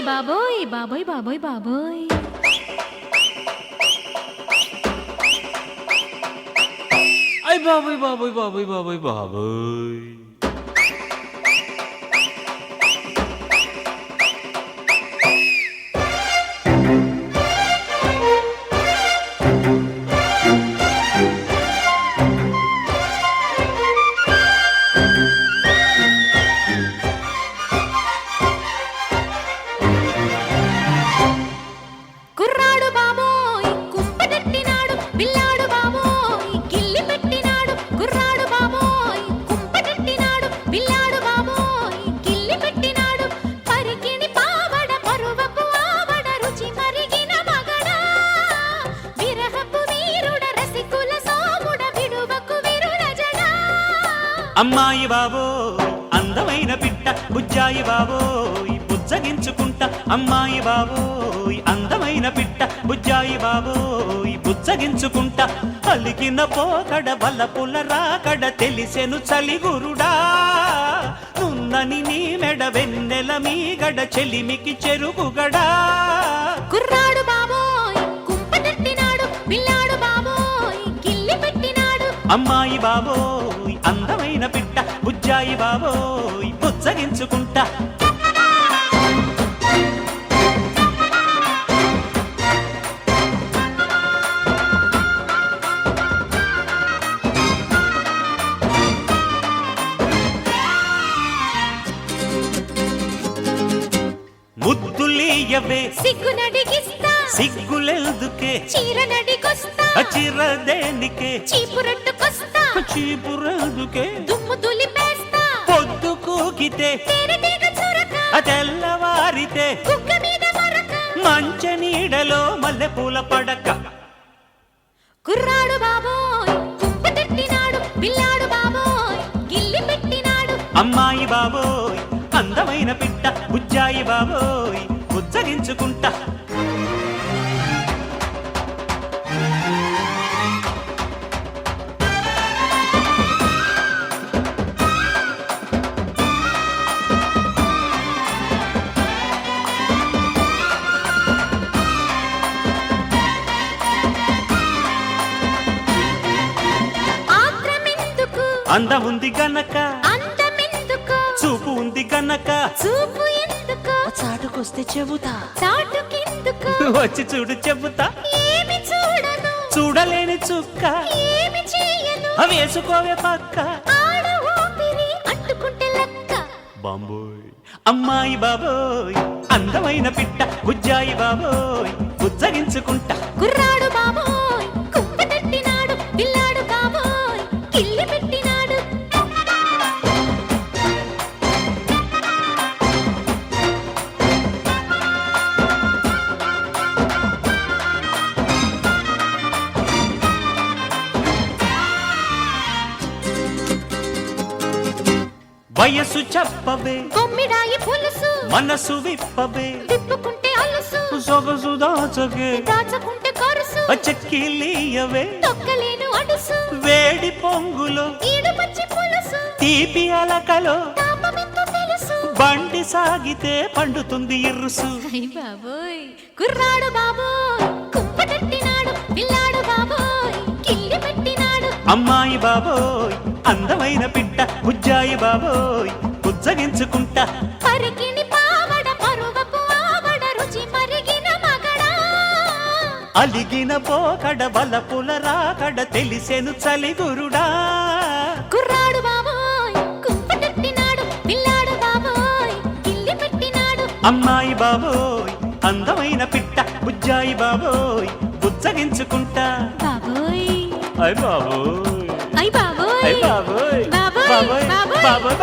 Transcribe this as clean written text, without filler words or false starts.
బాబోయ్ బాబోయ్ బాబోయ్ బాబోయ్ అయ్ బాబోయ్ బాబోయ్ బాబోయ్ బాబోయ్ బాబోయ్ కుర్రాడు బాబోయ్ కుంపటెట్టినాడు పిల్లాడు బాబోయ్ గిల్లి పెట్టినాడు కుర్రాడు బాబోయ్ కుంపటెట్టినాడు పిల్లాడు బాబోయ్ గిల్లి పెట్టినాడు పరికిణి పావడ పరువపు ఆవడ రుచి మరిగిన మగడా విరహపు వీరుడ రసికుల సోముడ విడువకు విరురజడా అమ్మాయి బాబోయ్ అందమైన పిట్ట బుజ్జాయి బాబోయ్ బుజ్జగించుకుంటా అమ్మాయి బాబోయ్ అందమైన పిట్ట బుజ్జాయి బాబోయ్ బుజ్జగించుకుంటా పలికిన పోకడ బలపుల రాకడ తెలిసెను చలిగురుడా నున్నని నీ మెడ వెన్నెల మీగడ చెలిమికి చెరుగుగడా కుర్రాడు బాబోయ్ కుంపటెట్టినాడు పిల్లాడు బాబోయ్ గిల్లి పెట్టినాడు అమ్మాయి బాబోయ్ అందమైన పిట్ట బుజ్జాయి బాబోయ్ బుజ్జగించుకుంటా ముద్దులీయవే సిగ్గునడిగిస్తా సిగ్గులెందుకే చీరనడిగొస్తా చిరదేనికే చీపురట్టుకొస్తా చీపురెందుకే దుమ్ము దులిపేస్తా పొద్దు కూకితే తేనెటీగ చురక తెల్లవారితే కుక్క మీద మరక మంచ నీడలో మల్లెపూల పడక కుర్రాడు బాబోయ్ కుంపటెట్టినాడు పిల్లాడు బాబోయ్ గిల్లి పెట్టినాడు అమ్మాయి బాబోయ్ అందమైన పిట్ట బుజ్జాయి బాబోయ్ బుజ్జగించుకుంటా ఆత్రమెందుకు అందముంది గనక అందమెందుకు చూపు ఉంది గనక చూపు ఎందుకు చాటుకొస్తే చెబుతా చాటుకెందుకు వచ్చి చూడు చెబుతా ఏమి చూడను చూడలేని చుక్క ఏమి చేయను వేసుకోవే పక్క ఆడ ఊపిరి అంటుకుంటే లెక్క బాంబోయ్ అమ్మాయి బాబోయ్ అందమైన పిట్ట బుజ్జాయి బాబోయ్ బుజ్జగించుకుంటా కుర్రాడు బాబోయ్ కుంపటెట్టినాడు పిల్లాడు బాబోయ్ కిల్లి పెట్టినాడు వయసు చెప్పవే కొమ్మిడాయి పులుసు మనసు విప్పవే తిప్పుకుంటే అలుసు సొగసు దాచగే దాచకుంటే కరుసు చెక్కిలీయవే తొక్కలేను అడుసు వేడి పొంగులో ఈడు పచ్చి పులుసు తీపి అలకలో తాపమెంతో తెలుసు బండి సాగితే పండుతుంది ఇరుసు అయ్ బాబోయ్ కుర్రాడు బాబోయ్ కుంపటెట్టినాడు పిల్లాడు బాబోయ్ కిల్లి పెట్టినాడు అమ్మాయి బాబోయ్ అందమైన పిట్ట బుజ్జాయి బాబోయ్ బుజ్జగించుకుంటా పరికిణి పావడ పరువపు ఆవడ రుచి మరిగిన మగడా అలిగిన పోకడ బలపుల రాకడ తెలిసెను చలిగురుడా కుర్రాడు బాబోయ్ కుంపటెట్టినాడు పిల్లాడు బాబోయ్ కిల్లి పెట్టినాడు అమ్మాయి బాబోయ్ అందమైన పిట్ట బుజ్జాయి బాబోయ్ బుజ్జగించుకుంటా బాబోయ్ అయ్ బాబోయ్ అయ్ బాబోయ్ అయ్ బాబోయ్ బాబోయ్ బాబోయ్ బాబోయ్ బాబోయ్